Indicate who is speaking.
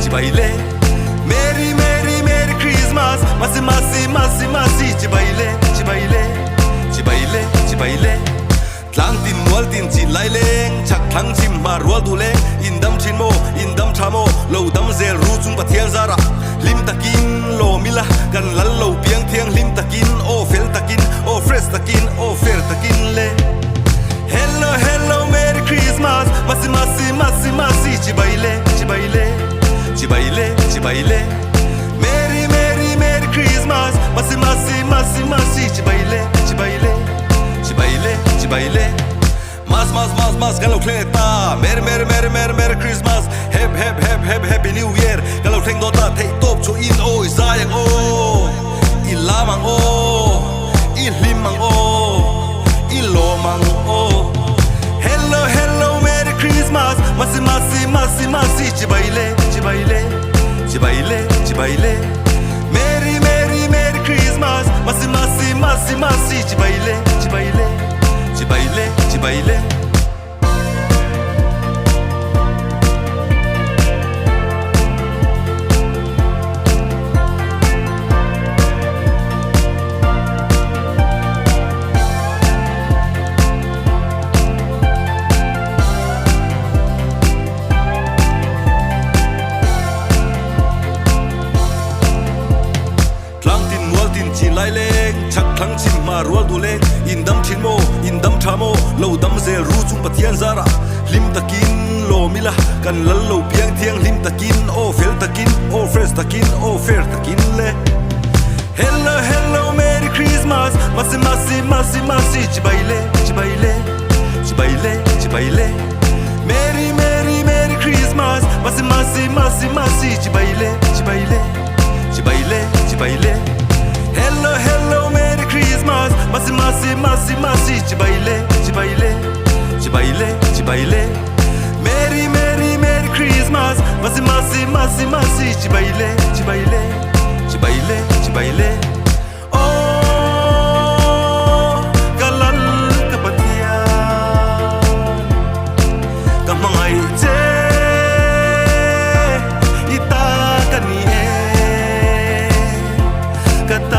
Speaker 1: Chibai Merry Merry Merry Christmas Masi Masi Masi Masi Chibai Tlang tin mual tin chin lai leng chak thlang chim ma rual du leng indam chin mo indam chamo lo dam zel ru chung pathian zara lim takin lo mila kan lal lo piang thiang lim takin o fel takin o fresh takin o fair takin le Hello hello Merry Christmas Masi Masi Masi Masi Chibai Merry Merry Merry Christmas Masi Masi Masi Masi Chibai Mas kalau kleta Merry Christmas Happy New Year kalau kleng dota thei top cho in oi sayang o ilamang o ilimang o ilomang o Hello Merry Christmas Masi Chibai Merry Christmas Masi Chibai Chin lai leng chak thlang chim ma rual du leng indam chin mo indam thamo lo dam zel ru chung pathian zara lim takin lo mila kan lal lo piang thiang lim takin o fel takin o fresh takin o fair takin le Hello Merry Christmas Masi Chibai Merry Christmas Masi Chibai Hello Merry Christmas Masi Chibai Merry Christmas Masi Chibai Oh kalal kapatian kamangai je ita kanie kata